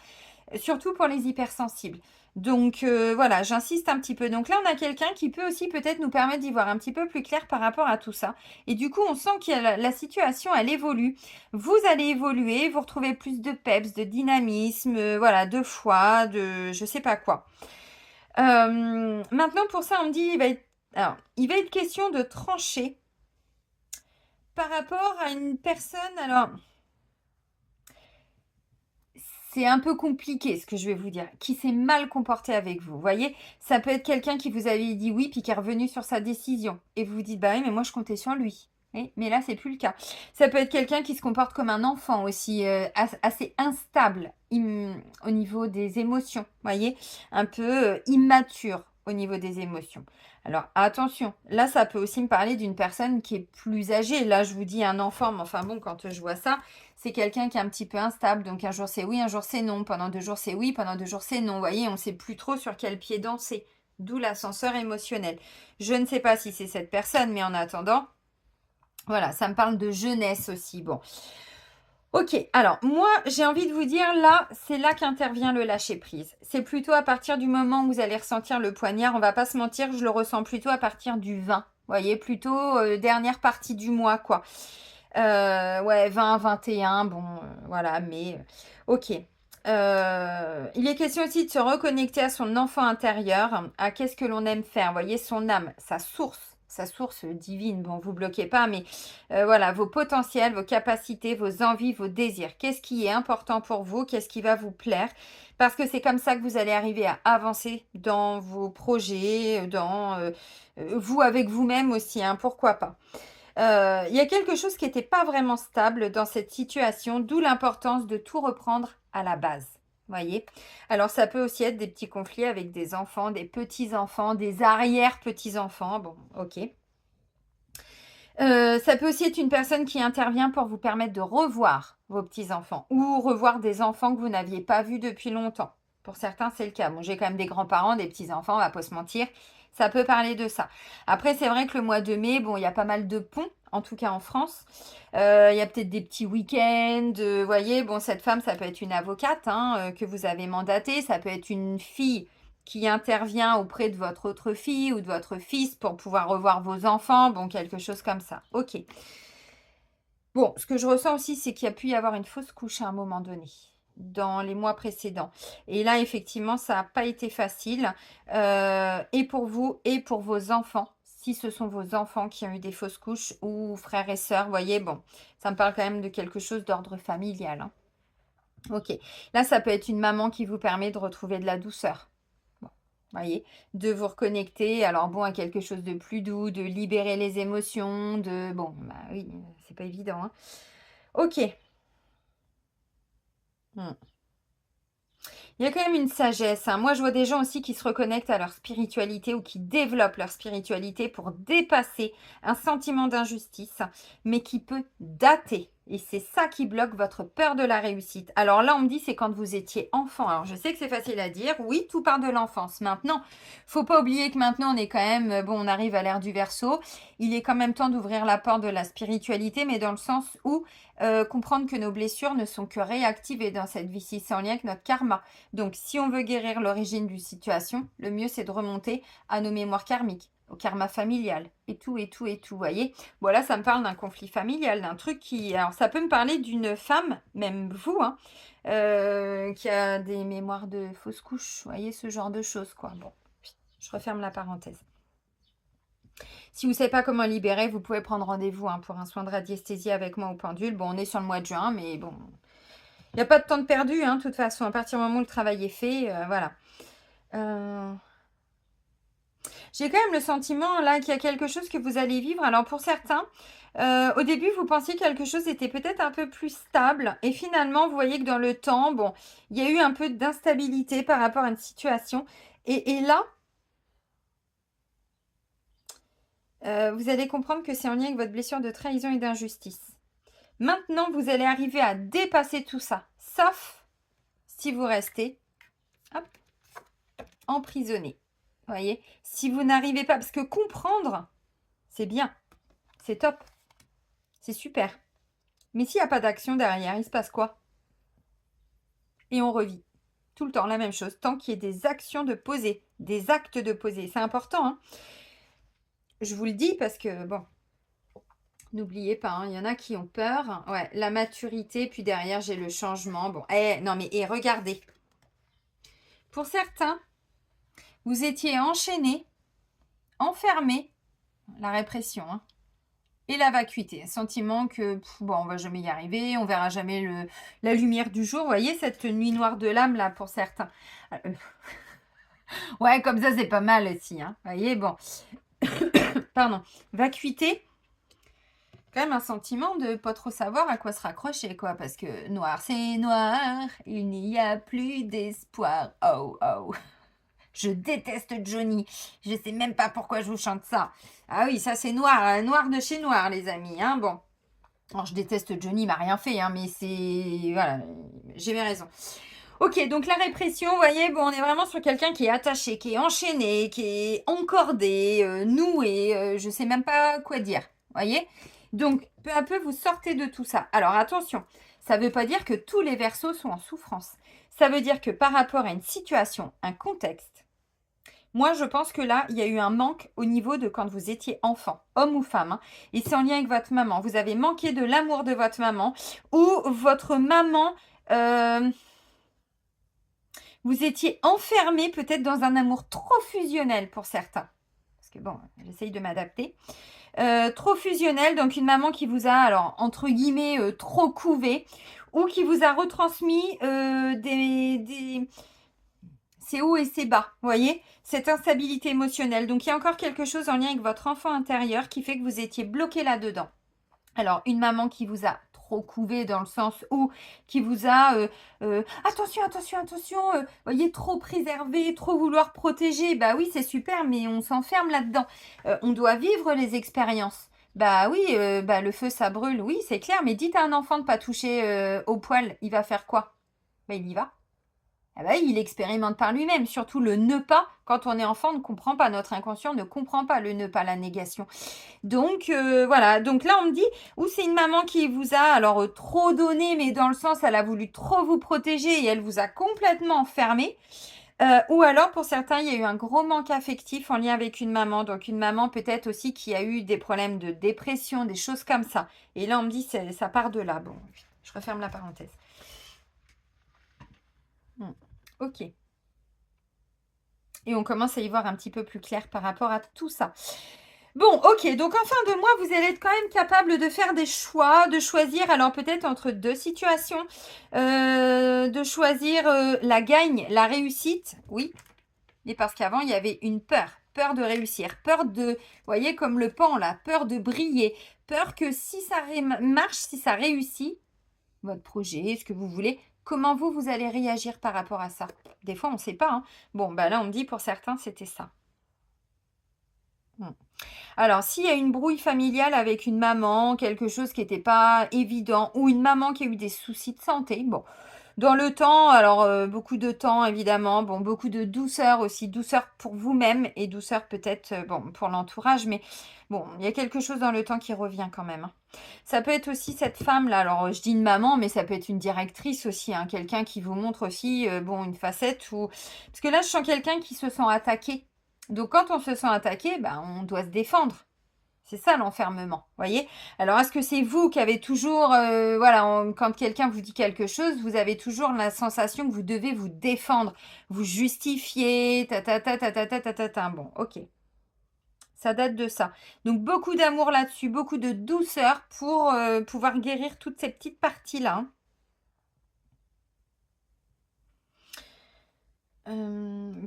surtout pour les hypersensibles. Donc voilà, j'insiste un petit peu. Donc là, on a quelqu'un qui peut aussi peut-être nous permettre d'y voir un petit peu plus clair par rapport à tout ça. Et du coup, on sent que la situation, elle évolue. Vous allez évoluer, vous retrouvez plus de peps, de dynamisme, voilà, de foi, de je sais pas quoi. Maintenant, pour ça, on me dit, il va être question de trancher par rapport à une personne. Alors, c'est un peu compliqué ce que je vais vous dire, qui s'est mal comporté avec vous. Vous voyez, ça peut être quelqu'un qui vous avait dit oui, puis qui est revenu sur sa décision. Et vous vous dites, bah oui, mais moi je comptais sur lui. Mais là, c'est plus le cas. Ça peut être quelqu'un qui se comporte comme un enfant aussi, assez instable au niveau des émotions. Vous voyez, un peu immature au niveau des émotions. Alors attention, là, ça peut aussi me parler d'une personne qui est plus âgée. Là, je vous dis un enfant, mais enfin bon, quand je vois ça, c'est quelqu'un qui est un petit peu instable. Donc un jour c'est oui, un jour c'est non. Pendant 2 jours c'est oui, pendant 2 jours c'est non. Vous voyez, on ne sait plus trop sur quel pied danser. D'où l'ascenseur émotionnel. Je ne sais pas si c'est cette personne, mais en attendant, voilà, ça me parle de jeunesse aussi. Bon. Ok, alors moi j'ai envie de vous dire là, c'est là qu'intervient le lâcher prise. C'est plutôt à partir du moment où vous allez ressentir le poignard, on va pas se mentir, je le ressens plutôt à partir du 20. Vous voyez, plutôt dernière partie du mois quoi. Ouais, 20, 21, bon, voilà, mais ok. Il est question aussi de se reconnecter à son enfant intérieur, à qu'est-ce que l'on aime faire, vous voyez, son âme, sa source divine. Bon, vous bloquez pas, mais voilà, vos potentiels, vos capacités, vos envies, vos désirs. Qu'est-ce qui est important pour vous? Qu'est-ce qui va vous plaire? Parce que c'est comme ça que vous allez arriver à avancer dans vos projets, dans vous avec vous-même aussi, hein, pourquoi pas. Il y a quelque chose qui n'était pas vraiment stable dans cette situation, d'où l'importance de tout reprendre à la base. Voyez. Alors ça peut aussi être des petits conflits avec des enfants, des petits-enfants, des arrière-petits-enfants. Bon, ok. Ça peut aussi être une personne qui intervient pour vous permettre de revoir vos petits-enfants ou revoir des enfants que vous n'aviez pas vus depuis longtemps. Pour certains, c'est le cas. Bon, j'ai quand même des grands-parents, des petits-enfants, on va pas se mentir. Ça peut parler de ça. Après, c'est vrai que le mois de mai, bon, il y a pas mal de ponts, en tout cas en France. Il y a peut-être des petits week-ends. Vous voyez, bon, cette femme, ça peut être une avocate hein, que vous avez mandatée. Ça peut être une fille qui intervient auprès de votre autre fille ou de votre fils pour pouvoir revoir vos enfants, bon, quelque chose comme ça. Ok. Bon, ce que je ressens aussi, c'est qu'il y a pu y avoir une fausse couche à un moment donné, dans les mois précédents. Et là, effectivement, ça n'a pas été facile, et pour vous et pour vos enfants. Si ce sont vos enfants qui ont eu des fausses couches ou frères et sœurs, vous voyez, bon, ça me parle quand même de quelque chose d'ordre familial. Hein. Ok. Là, ça peut être une maman qui vous permet de retrouver de la douceur. Voyez, de vous reconnecter, alors bon, à quelque chose de plus doux, de libérer les émotions, de... Bon, bah oui, c'est pas évident, hein. Ok. Hmm. Il y a quand même une sagesse, hein. Moi, je vois des gens aussi qui se reconnectent à leur spiritualité ou qui développent leur spiritualité pour dépasser un sentiment d'injustice, mais qui peut dater. Et c'est ça qui bloque votre peur de la réussite. Alors là, on me dit, c'est quand vous étiez enfant. Alors, je sais que c'est facile à dire. Oui, tout part de l'enfance. Maintenant, faut pas oublier que maintenant, on est quand même, bon, on arrive à l'ère du Verseau. Il est quand même temps d'ouvrir la porte de la spiritualité, mais dans le sens où comprendre que nos blessures ne sont que réactivées dans cette vie-ci. C'est en lien avec notre karma. Donc, si on veut guérir l'origine d'une situation, le mieux, c'est de remonter à nos mémoires karmiques, au karma familial, et tout, et tout, et tout, voyez. Voilà, ça me parle d'un conflit familial, d'un truc qui... Alors, ça peut me parler d'une femme, même vous, hein, qui a des mémoires de fausses couches, voyez, ce genre de choses, quoi. Bon, je referme la parenthèse. Si vous ne savez pas comment libérer, vous pouvez prendre rendez-vous hein, pour un soin de radiesthésie avec moi au pendule. Bon, on est sur le mois de juin, mais bon, il n'y a pas de temps de perdu, hein, de toute façon. À partir du moment où le travail est fait, voilà. J'ai quand même le sentiment là qu'il y a quelque chose que vous allez vivre. Alors pour certains, au début, vous pensiez que quelque chose était peut-être un peu plus stable. Et finalement, vous voyez que dans le temps, bon, il y a eu un peu d'instabilité par rapport à une situation. Et là, vous allez comprendre que c'est en lien avec votre blessure de trahison et d'injustice. Maintenant, vous allez arriver à dépasser tout ça. Sauf si vous restez hop, emprisonné. Vous voyez, si vous n'arrivez pas, parce que comprendre, c'est bien, c'est top, c'est super. Mais s'il n'y a pas d'action derrière, il se passe quoi? Et on revit. Tout le temps, la même chose. Tant qu'il y ait des actions de poser, des actes de poser. C'est important, hein. Je vous le dis parce que, bon, n'oubliez pas, hein, il y en a qui ont peur. Ouais, la maturité, puis derrière, j'ai le changement. Bon, non mais, regardez. Pour certains, vous étiez enchaînés, enfermés, la répression, hein, et la vacuité. Un sentiment que, bon, on va jamais y arriver, on verra jamais la lumière du jour. Vous voyez, cette nuit noire de l'âme, là, pour certains. Ouais, comme ça, c'est pas mal aussi, hein. Vous voyez, bon. Pardon. Vacuité. Quand même un sentiment de pas trop savoir à quoi se raccrocher, quoi. Parce que noir, c'est noir. Il n'y a plus d'espoir. Oh, oh. Je déteste Johnny. Je sais même pas pourquoi je vous chante ça. Ah oui, ça c'est noir, hein, noir de chez noir, les amis. Hein, bon. Alors, je déteste Johnny, il m'a rien fait, hein, mais c'est... Voilà, j'ai mes raisons. Ok, donc la répression, vous voyez, bon, on est vraiment sur quelqu'un qui est attaché, qui est enchaîné, qui est encordé, noué, je sais même pas quoi dire, vous voyez. Donc, peu à peu, vous sortez de tout ça. Alors, attention, ça ne veut pas dire que tous les versos sont en souffrance. Ça veut dire que par rapport à une situation, un contexte, moi, je pense que là, il y a eu un manque au niveau de quand vous étiez enfant, homme ou femme, hein, et c'est en lien avec votre maman. Vous avez manqué de l'amour de votre maman, ou votre maman... vous étiez enfermé peut-être dans un amour trop fusionnel pour certains. Parce que bon, j'essaye de m'adapter. Trop fusionnel, donc une maman qui vous a, alors, entre guillemets, trop couvé, ou qui vous a retransmis ses hauts et ses bas, vous voyez, cette instabilité émotionnelle. Donc, il y a encore quelque chose en lien avec votre enfant intérieur qui fait que vous étiez bloqué là-dedans. Alors, une maman qui vous a trop couvé dans le sens où qui vous a attention, voyez, trop préservé, trop vouloir protéger. Bah oui, c'est super, mais on s'enferme là-dedans. On doit vivre les expériences. Bah oui, le feu, ça brûle. Oui, c'est clair, mais dites à un enfant de pas toucher au poil, il va faire quoi? Bah il y va. Ah bah, il expérimente par lui-même, surtout le ne pas. Quand on est enfant, on ne comprend pas. Notre inconscient ne comprend pas le ne pas, la négation. Donc, voilà. Donc là, on me dit, ou c'est une maman qui vous a alors trop donné, mais dans le sens, elle a voulu trop vous protéger et elle vous a complètement enfermé. Ou alors, pour certains, il y a eu un gros manque affectif en lien avec une maman. Donc, une maman peut-être aussi qui a eu des problèmes de dépression, des choses comme ça. Et là, on me dit, ça part de là. Bon, je referme la parenthèse. Ok. Et on commence à y voir un petit peu plus clair par rapport à tout ça. Bon, ok, donc en fin de mois, vous allez être quand même capable de faire des choix, de choisir, alors peut-être entre deux situations, de choisir la gagne, la réussite, oui, mais parce qu'avant, il y avait une peur de réussir, peur de, vous voyez, comme le pan là, peur de briller, peur que si ça marche, si ça réussit, votre projet, ce que vous voulez, comment vous allez réagir par rapport à ça? Des fois, on ne sait pas, hein. Bon, bah là, on me dit pour certains, c'était ça. Alors, s'il y a une brouille familiale avec une maman, quelque chose qui n'était pas évident, ou une maman qui a eu des soucis de santé, bon, dans le temps, alors beaucoup de temps évidemment, bon, beaucoup de douceur aussi, douceur pour vous-même et douceur peut-être bon, pour l'entourage, mais bon, il y a quelque chose dans le temps qui revient quand même, hein. Ça peut être aussi cette femme-là, alors je dis une maman, mais ça peut être une directrice aussi, hein, quelqu'un qui vous montre aussi, bon, une facette ou... Parce que là, je sens quelqu'un qui se sent attaqué. Donc quand on se sent attaqué, ben, on doit se défendre. C'est ça l'enfermement, voyez. Alors, est-ce que c'est vous qui avez toujours, voilà, quand quelqu'un vous dit quelque chose, vous avez toujours la sensation que vous devez vous défendre, vous justifier, Bon, ok. Ça date de ça. Donc, beaucoup d'amour là-dessus, beaucoup de douceur pour pouvoir guérir toutes ces petites parties-là, hein.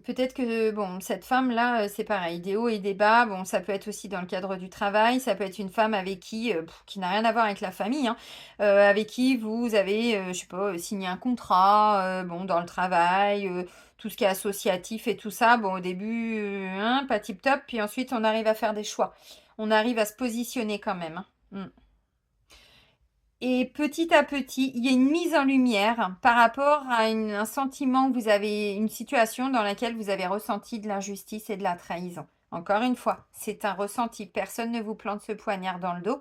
Peut-être que, bon, cette femme-là, c'est pareil, des hauts et des bas. Bon, ça peut être aussi dans le cadre du travail. Ça peut être une femme avec qui n'a rien à voir avec la famille, hein, avec qui vous avez, je sais pas, signé un contrat, bon, dans le travail, tout ce qui est associatif et tout ça. Bon, au début, hein, pas tip top, puis ensuite, on arrive à faire des choix. On arrive à se positionner quand même, hein. Et petit à petit, il y a une mise en lumière par rapport à un sentiment que vous avez, une situation dans laquelle vous avez ressenti de l'injustice et de la trahison. Encore une fois, c'est un ressenti. Personne ne vous plante ce poignard dans le dos,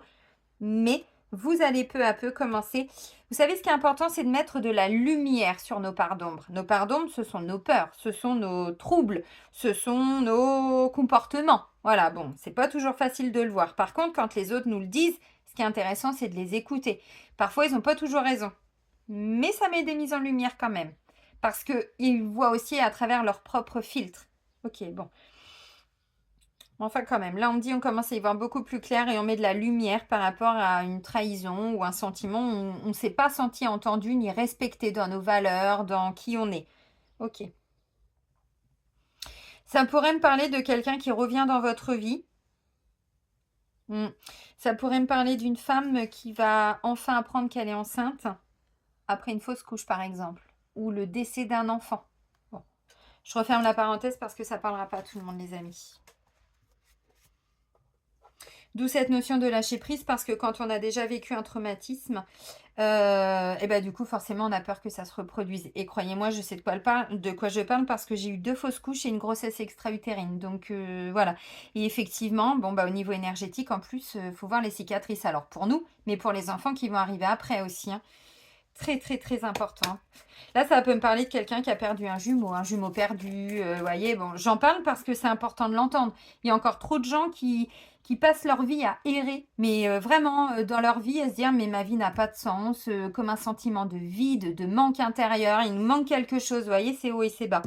mais vous allez peu à peu commencer. Vous savez, ce qui est important, c'est de mettre de la lumière sur nos parts d'ombre. Nos parts d'ombre, ce sont nos peurs, ce sont nos troubles, ce sont nos comportements. Voilà, bon, c'est pas toujours facile de le voir. Par contre, quand les autres nous le disent, ce qui est intéressant, c'est de les écouter. Parfois, ils n'ont pas toujours raison. Mais ça met des mises en lumière quand même. Parce qu'ils voient aussi à travers leur propre filtre. Ok, bon. Enfin, quand même, là, on me dit on commence à y voir beaucoup plus clair et on met de la lumière par rapport à une trahison ou un sentiment où on ne s'est pas senti entendu ni respecté dans nos valeurs, dans qui on est. Ok. Ça pourrait me parler de quelqu'un qui revient dans votre vie. Ça pourrait me parler d'une femme qui va enfin apprendre qu'elle est enceinte après une fausse couche, par exemple, ou le décès d'un enfant. Bon. Je referme la parenthèse parce que ça ne parlera pas à tout le monde, les amis. D'où cette notion de lâcher prise, parce que quand on a déjà vécu un traumatisme, et ben du coup, forcément, on a peur que ça se reproduise. Et croyez-moi, je sais de quoi je parle parce que j'ai eu 2 fausses couches et une grossesse extra-utérine. Donc voilà. Et effectivement, bon bah au niveau énergétique, en plus, faut voir les cicatrices. Alors pour nous, mais pour les enfants qui vont arriver après aussi. Hein. Très, très, très important. Là, ça peut me parler de quelqu'un qui a perdu un jumeau perdu. Vous voyez, bon, j'en parle parce que c'est important de l'entendre. Il y a encore trop de gens qui passent leur vie à errer, mais vraiment dans leur vie, à se dire, mais ma vie n'a pas de sens, comme un sentiment de vide, de manque intérieur. Il nous manque quelque chose. Vous voyez, c'est haut et c'est bas.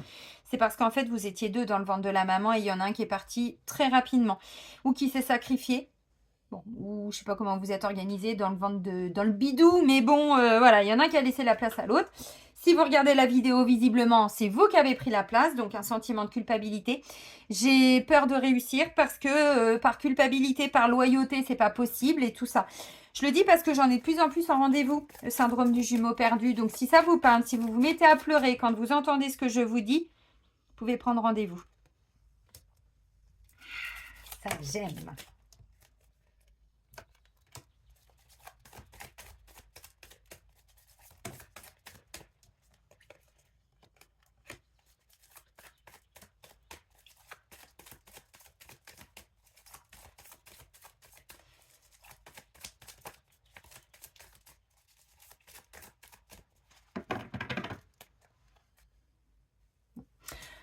C'est parce qu'en fait, vous étiez 2 dans le ventre de la maman et il y en a un qui est parti très rapidement ou qui s'est sacrifié. Bon, ou je sais pas comment vous êtes organisé dans le bidou, mais bon, voilà, il y en a un qui a laissé la place à l'autre. Si vous regardez la vidéo, visiblement, c'est vous qui avez pris la place, donc un sentiment de culpabilité. J'ai peur de réussir parce que par culpabilité, par loyauté, c'est pas possible et tout ça. Je le dis parce que j'en ai de plus en plus en rendez-vous, le syndrome du jumeau perdu. Donc si ça vous parle, si vous vous mettez à pleurer quand vous entendez ce que je vous dis, vous pouvez prendre rendez-vous. Ça, j'aime.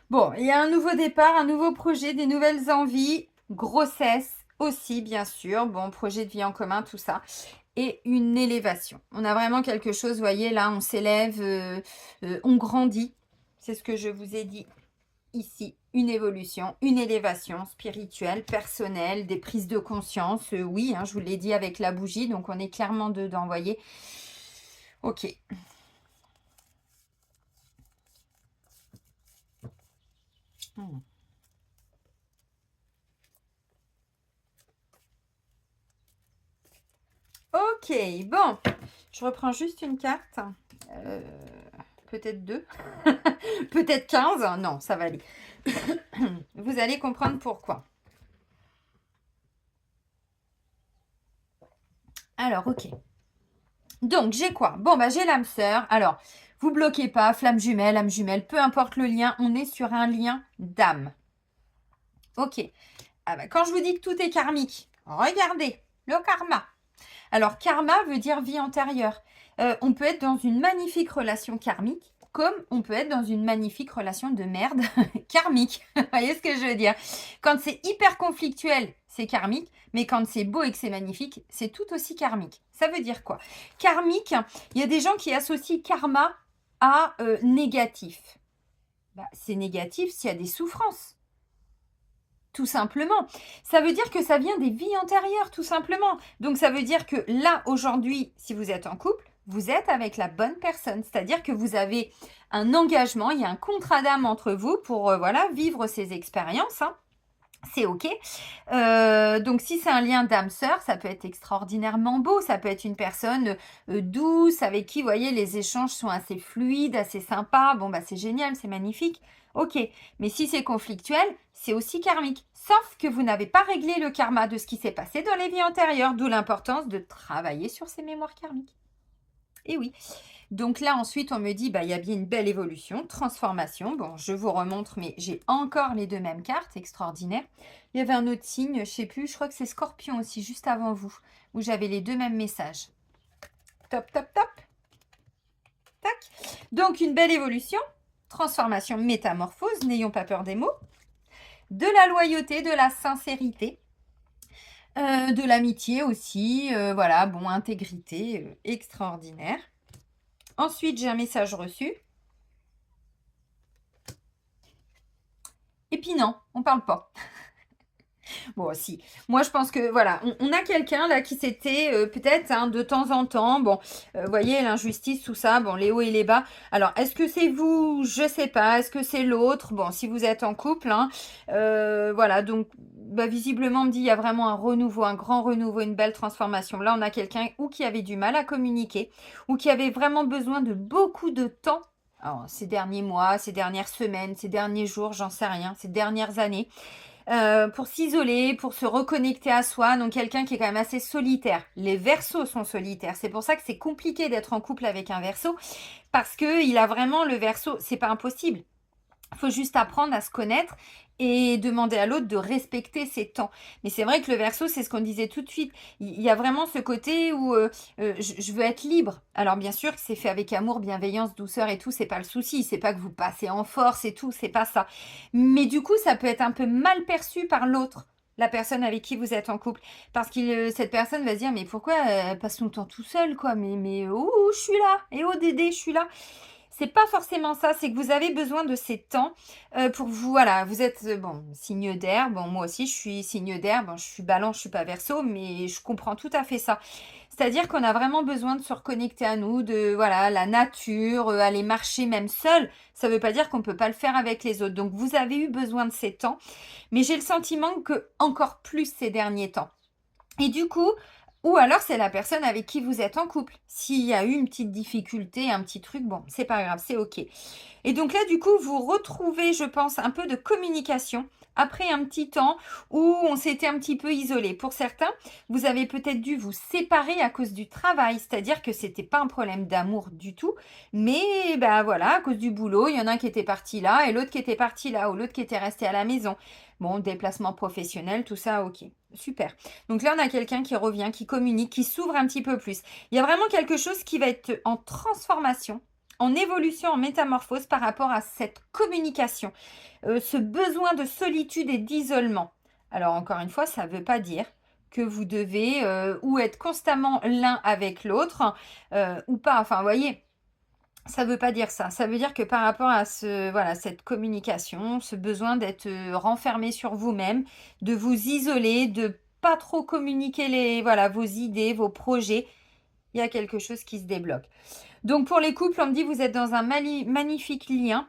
Bon, il y a un nouveau départ, un nouveau projet, des nouvelles envies, grossesse aussi, bien sûr. Bon, projet de vie en commun, tout ça. Et une élévation. On a vraiment quelque chose, vous voyez, là, on s'élève, on grandit. C'est ce que je vous ai dit ici. Une évolution, une élévation spirituelle, personnelle, des prises de conscience. Oui, hein, je vous l'ai dit avec la bougie, donc on est clairement dedans, vous voyez. Ok. Ok, bon, je reprends juste une carte, peut-être 2, peut-être 15, non, ça va aller. Vous allez comprendre pourquoi. Alors, ok. Donc, j'ai quoi? Bon, bah j'ai l'âme sœur. Alors, vous bloquez pas, flamme jumelle, âme jumelle, peu importe le lien, on est sur un lien d'âme. Ok. Ah bah, quand je vous dis que tout est karmique, regardez, le karma. Alors, karma veut dire vie antérieure. On peut être dans une magnifique relation karmique, comme on peut être dans une magnifique relation de merde karmique. Vous voyez ce que je veux dire? Quand c'est hyper conflictuel, c'est karmique, mais quand c'est beau et que c'est magnifique, c'est tout aussi karmique. Ça veut dire quoi? Karmique, il y a des gens qui associent karma à négatif. Bah, c'est négatif s'il y a des souffrances. Tout simplement. Ça veut dire que ça vient des vies antérieures, tout simplement. Donc ça veut dire que là, aujourd'hui, si vous êtes en couple, vous êtes avec la bonne personne. C'est-à-dire que vous avez un engagement, il y a un contrat d'âme entre vous pour voilà, vivre ces expériences. Hein. C'est ok. Donc si c'est un lien d'âme sœur, ça peut être extraordinairement beau. Ça peut être une personne douce avec qui, vous voyez, les échanges sont assez fluides, assez sympas. Bon, bah c'est génial, c'est magnifique. Ok, mais si c'est conflictuel, c'est aussi karmique. Sauf que vous n'avez pas réglé le karma de ce qui s'est passé dans les vies antérieures, d'où l'importance de travailler sur ces mémoires karmiques. Et oui, Donc là, ensuite, on me dit, bah, il y a bien une belle évolution, transformation. Bon, je vous remontre, mais j'ai encore les deux mêmes cartes, extraordinaire. Il y avait un autre signe, je sais plus, je crois que c'est Scorpion aussi, juste avant vous, où j'avais les deux mêmes messages. Top, top, top. Tac. Donc, une belle évolution, transformation, métamorphose, n'ayons pas peur des mots. De la loyauté, de la sincérité, de l'amitié aussi, voilà, bon, intégrité, extraordinaire. Ensuite, j'ai un message reçu. Et puis non, on parle pas. Bon, si. Moi, je pense que, voilà, on a quelqu'un là qui s'était peut-être hein, de temps en temps, bon, vous voyez, l'injustice, tout ça, bon, les hauts et les bas. Alors, est-ce que c'est vous? Je sais pas. Est-ce que c'est l'autre? Bon, si vous êtes en couple, hein, voilà, donc, bah, visiblement, on me dit, il y a vraiment un renouveau, un grand renouveau, une belle transformation. Là, on a quelqu'un ou qui avait du mal à communiquer, ou qui avait vraiment besoin de beaucoup de temps. Alors, ces derniers mois, ces dernières semaines, ces derniers jours, j'en sais rien, ces dernières années pour s'isoler, pour se reconnecter à soi. Donc quelqu'un qui est quand même assez solitaire. Les Verseaux sont solitaires. C'est pour ça que c'est compliqué d'être en couple avec un Verseau parce que il a vraiment le Verseau. C'est pas impossible. Il faut juste apprendre à se connaître et demander à l'autre de respecter ses temps. Mais c'est vrai que le Verseau, c'est ce qu'on disait tout de suite. Il y a vraiment ce côté où je veux être libre. Alors bien sûr que c'est fait avec amour, bienveillance, douceur et tout, c'est pas le souci. C'est pas que vous passez en force et tout, c'est pas ça. Mais du coup, ça peut être un peu mal perçu par l'autre. La personne avec qui vous êtes en couple. Parce que cette personne va se dire, mais pourquoi elle passe son temps tout seul, quoi. Mais oh, je suis là. Et oh, Dédé, je suis là. C'est pas forcément ça, c'est que vous avez besoin de ces temps pour vous, voilà, vous êtes, bon, signe d'air, bon, moi aussi je suis signe d'air, bon, je suis Balance, je suis pas Verseau, mais je comprends tout à fait ça. C'est-à-dire qu'on a vraiment besoin de se reconnecter à nous, de, voilà, la nature, aller marcher même seul. Ça veut pas dire qu'on peut pas le faire avec les autres. Donc vous avez eu besoin de ces temps, mais j'ai le sentiment que encore plus ces derniers temps. Et du coup, ou alors c'est la personne avec qui vous êtes en couple. S'il y a eu une petite difficulté, un petit truc, bon, c'est pas grave, c'est ok. Et donc là, du coup, vous retrouvez, je pense, un peu de communication après un petit temps où on s'était un petit peu isolé. Pour certains, vous avez peut-être dû vous séparer à cause du travail, c'est-à-dire que c'était pas un problème d'amour du tout, mais bah voilà, à cause du boulot, il y en a un qui était parti là et l'autre qui était parti là ou l'autre qui était resté à la maison. Bon, déplacement professionnel, tout ça, ok, super. Donc là, on a quelqu'un qui revient, qui communique, qui s'ouvre un petit peu plus. Il y a vraiment quelque chose qui va être en transformation, en évolution, en métamorphose par rapport à cette communication, ce besoin de solitude et d'isolement. Alors encore une fois, ça ne veut pas dire que vous devez ou être constamment l'un avec l'autre ou pas. Enfin, vous voyez, ça ne veut pas dire ça. Ça veut dire que par rapport à voilà, cette communication, ce besoin d'être renfermé sur vous-même, de vous isoler, de pas trop communiquer voilà, vos idées, vos projets, il y a quelque chose qui se débloque. Donc pour les couples, on me dit vous êtes dans un magnifique lien,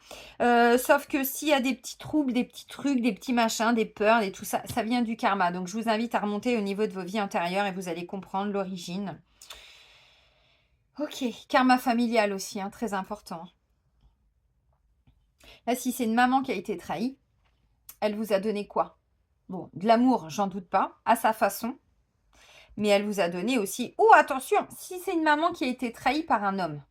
sauf que s'il y a des petits troubles, des petits trucs, des petits machins, des peurs et tout ça, ça vient du karma. Donc je vous invite à remonter au niveau de vos vies antérieures et vous allez comprendre l'origine. Ok, karma familial aussi, hein, très important. Là, si c'est une maman qui a été trahie, elle vous a donné quoi? Bon, de l'amour, j'en doute pas, à sa façon, mais elle vous a donné aussi... Oh, attention, si c'est une maman qui a été trahie par un homme,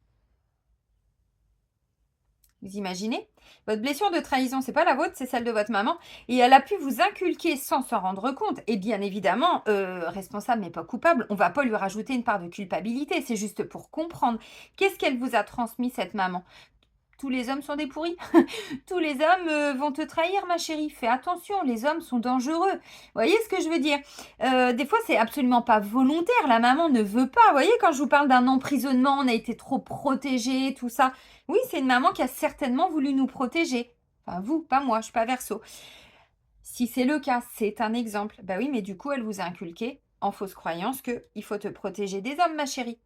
vous imaginez? Votre blessure de trahison, c'est pas la vôtre, c'est celle de votre maman. Et elle a pu vous inculquer sans s'en rendre compte. Et bien évidemment, responsable mais pas coupable, on va pas lui rajouter une part de culpabilité. C'est juste pour comprendre. Qu'est-ce qu'elle vous a transmis, cette maman? Tous les hommes sont des pourris. Tous les hommes vont te trahir, ma chérie. Fais attention, les hommes sont dangereux. Vous voyez ce que je veux dire? Des fois, c'est absolument pas volontaire. La maman ne veut pas. Vous voyez, quand je vous parle d'un emprisonnement, on a été trop protégés, tout ça. Oui, c'est une maman qui a certainement voulu nous protéger. Enfin, vous, pas moi, je suis pas Verseau. Si c'est le cas, c'est un exemple. Bah oui, mais du coup, elle vous a inculqué en fausse croyance que il faut te protéger des hommes, ma chérie.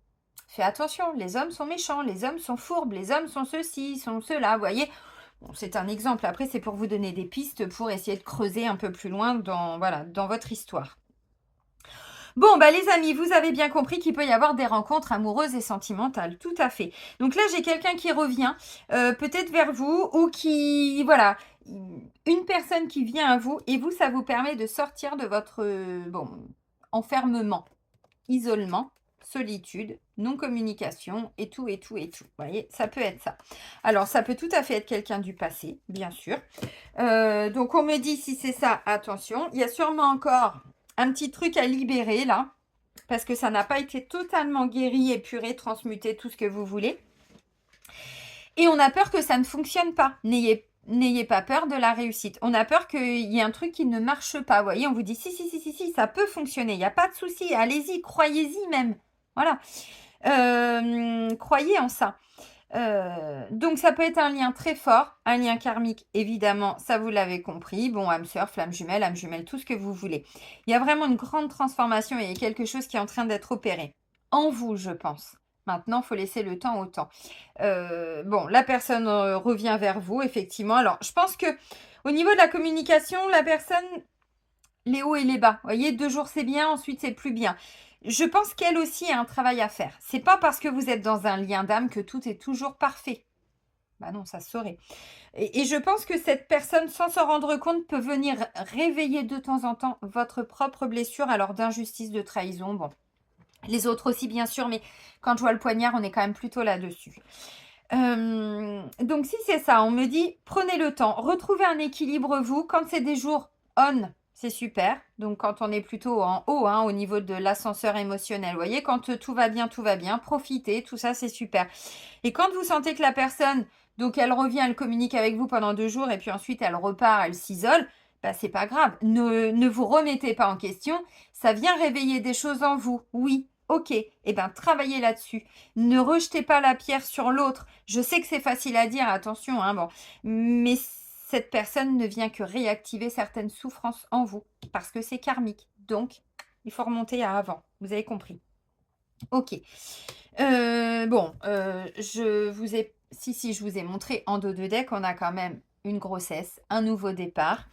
Fais attention, les hommes sont méchants, les hommes sont fourbes, les hommes sont ceci, sont cela, vous voyez. Bon, c'est un exemple. Après, c'est pour vous donner des pistes pour essayer de creuser un peu plus loin dans, voilà, dans votre histoire. Bon, bah les amis, vous avez bien compris qu'il peut y avoir des rencontres amoureuses et sentimentales, tout à fait. Donc là, j'ai quelqu'un qui revient, peut-être vers vous, ou qui, voilà, une personne qui vient à vous, et vous, ça vous permet de sortir de votre, bon, enfermement, isolement, solitude, non-communication et tout, et tout, et tout. Vous voyez, ça peut être ça. Alors, ça peut tout à fait être quelqu'un du passé, bien sûr. Donc, on me dit si c'est ça, attention. Il y a sûrement encore un petit truc à libérer là, parce que ça n'a pas été totalement guéri, épuré, transmuté, tout ce que vous voulez. Et on a peur que ça ne fonctionne pas. N'ayez pas peur de la réussite. On a peur qu'il y ait un truc qui ne marche pas. Vous voyez, on vous dit si, ça peut fonctionner. Il n'y a pas de souci. Allez-y, croyez-y même. Voilà. Croyez en ça. Donc ça peut être un lien très fort, un lien karmique, évidemment, ça vous l'avez compris. Bon, âme sœur, flamme jumelle, tout ce que vous voulez. Il y a vraiment une grande transformation et quelque chose qui est en train d'être opéré. En vous, je pense. Maintenant, il faut laisser le temps au temps. Bon, la personne revient vers vous, effectivement. Alors, je pense que au niveau de la communication, la personne, les hauts et les bas. Vous voyez, 2 jours c'est bien, ensuite c'est plus bien. Je pense qu'elle aussi a un travail à faire. C'est pas parce que vous êtes dans un lien d'âme que tout est toujours parfait. Bah non, ça se saurait. Et je pense que cette personne, sans s'en rendre compte, peut venir réveiller de temps en temps votre propre blessure, alors d'injustice, de trahison. Bon, les autres aussi, bien sûr, mais quand je vois le poignard, on est quand même plutôt là-dessus. Donc, si c'est ça, on me dit, prenez le temps, retrouvez un équilibre, vous. Quand c'est des jours on, c'est super. Donc, quand on est plutôt en haut, au niveau de l'ascenseur émotionnel, vous voyez, quand tout va bien, profitez, tout ça, c'est super. Et quand vous sentez que la personne, donc elle revient, elle communique avec vous pendant 2 jours, et puis ensuite elle repart, elle s'isole, bah, c'est pas grave. Ne vous remettez pas en question. Ça vient réveiller des choses en vous. Oui, ok. Eh bien, travaillez là-dessus. Ne rejetez pas la pierre sur l'autre. Je sais que c'est facile à dire, attention, bon. Mais cette personne ne vient que réactiver certaines souffrances en vous, parce que c'est karmique. Donc, il faut remonter à avant. Vous avez compris. Ok. Bon, je vous ai si, je vous ai montré en dos de deck, on a quand même une grossesse, un nouveau départ,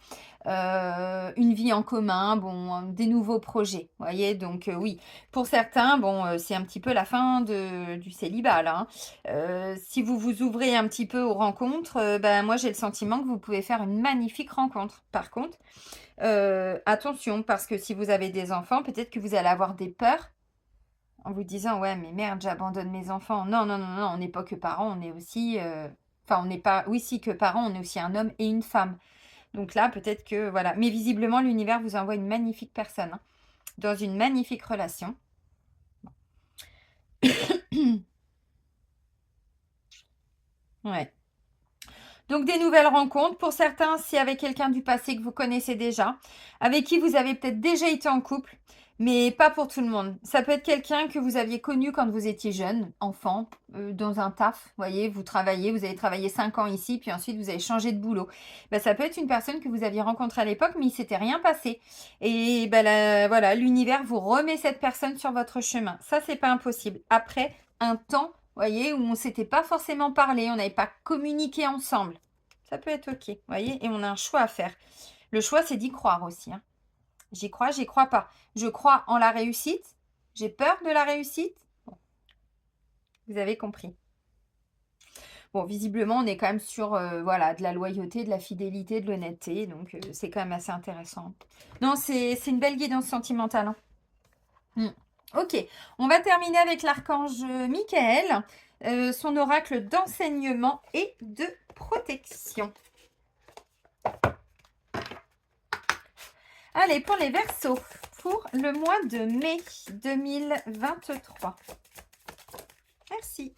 une vie en commun, bon, des nouveaux projets, vous voyez? Donc, oui, pour certains, bon, c'est un petit peu la fin du célibat là, hein. Si vous vous ouvrez un petit peu aux rencontres, ben, moi j'ai le sentiment que vous pouvez faire une magnifique rencontre. Par contre, attention, parce que si vous avez des enfants, peut-être que vous allez avoir des peurs en vous disant: «Ouais, mais merde, j'abandonne mes enfants». Non, non, non, non, on n'est pas que parents, on est aussi, enfin, on n'est pas oui, si, que parents, on est aussi un homme et une femme. Donc là, peut-être que voilà. Mais visiblement, l'univers vous envoie une magnifique personne, hein, dans une magnifique relation. Ouais. Donc des nouvelles rencontres. Pour certains, c'est avec quelqu'un du passé que vous connaissez déjà, avec qui vous avez peut-être déjà été en couple, mais pas pour tout le monde. Ça peut être quelqu'un que vous aviez connu quand vous étiez jeune, enfant, dans un taf. Vous voyez, vous travaillez, vous avez travaillé 5 ans ici, puis ensuite vous avez changé de boulot. Ben, ça peut être une personne que vous aviez rencontrée à l'époque, mais il s'était rien passé. Et ben, voilà, l'univers vous remet cette personne sur votre chemin. Ça, c'est pas impossible. Après un temps, voyez, où on ne s'était pas forcément parlé, on n'avait pas communiqué ensemble. Ça peut être ok, voyez, et on a un choix à faire. Le choix, c'est d'y croire aussi, hein. J'y crois pas. Je crois en la réussite. J'ai peur de la réussite. Bon, vous avez compris. Bon, visiblement, on est quand même sur voilà, de la loyauté, de la fidélité, de l'honnêteté. Donc, c'est quand même assez intéressant. Non, c'est une belle guidance sentimentale, hein. Ok, on va terminer avec l'archange Michael, son oracle d'enseignement et de protection. Allez, pour les Verseaux, pour le mois de mai 2023. Merci.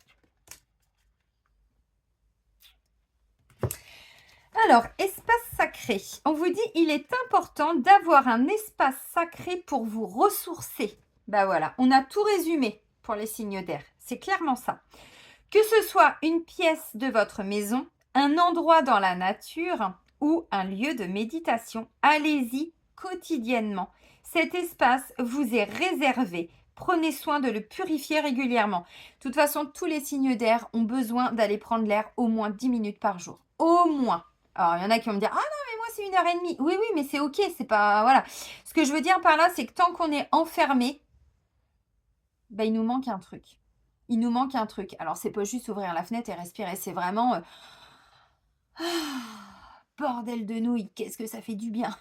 Alors, espace sacré. On vous dit, il est important d'avoir un espace sacré pour vous ressourcer. Bah voilà, on a tout résumé pour les signes d'air. C'est clairement ça. Que ce soit une pièce de votre maison, un endroit dans la nature ou un lieu de méditation, allez-y quotidiennement. Cet espace vous est réservé. Prenez soin de le purifier régulièrement. De toute façon, tous les signes d'air ont besoin d'aller prendre l'air au moins 10 minutes par jour. Au moins. Alors, il y en a qui vont me dire, ah non, mais moi, c'est 1 heure et demie. Oui, oui, mais c'est ok, c'est pas... Voilà. Ce que je veux dire par là, c'est que tant qu'on est enfermé, ben, il nous manque un truc. Il nous manque un truc. Alors, c'est pas juste ouvrir la fenêtre et respirer. C'est vraiment bordel de nouilles, qu'est-ce que ça fait du bien.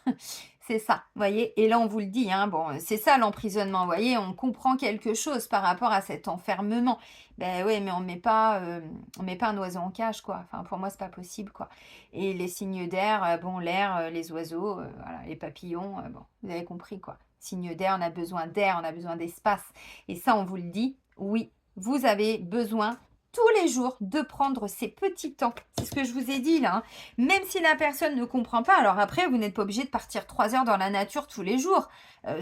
C'est ça, vous voyez? Et là, on vous le dit, hein, bon, c'est ça l'emprisonnement, vous voyez? On comprend quelque chose par rapport à cet enfermement. Ben oui, mais on met pas un oiseau en cage, quoi. Enfin, pour moi, c'est pas possible, quoi. Et les signes d'air, bon, l'air, les oiseaux, voilà, les papillons, bon, vous avez compris, quoi. Signes d'air, on a besoin d'espace. Et ça, on vous le dit, oui, vous avez besoin tous les jours de prendre ces petits temps. C'est ce que je vous ai dit là, hein. Même si la personne ne comprend pas, alors après, vous n'êtes pas obligé de partir 3 heures dans la nature tous les jours.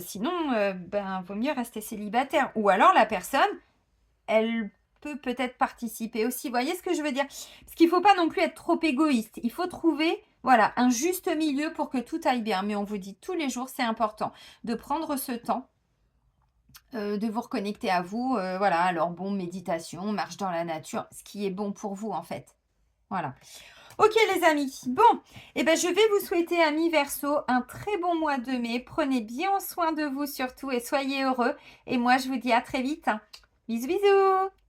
Sinon, ben, vaut mieux rester célibataire. Ou alors la personne, elle peut peut-être participer aussi. Vous voyez ce que je veux dire? Parce qu'il ne faut pas non plus être trop égoïste. Il faut trouver, voilà, un juste milieu pour que tout aille bien. Mais on vous dit tous les jours, c'est important de prendre ce temps, de vous reconnecter à vous. Voilà, alors bon, méditation, marche dans la nature, ce qui est bon pour vous en fait. Voilà. Ok les amis, bon, eh ben, je vais vous souhaiter, amis Verseau, un très bon mois de mai. Prenez bien soin de vous surtout et soyez heureux. Et moi, je vous dis à très vite. Bisous, bisous.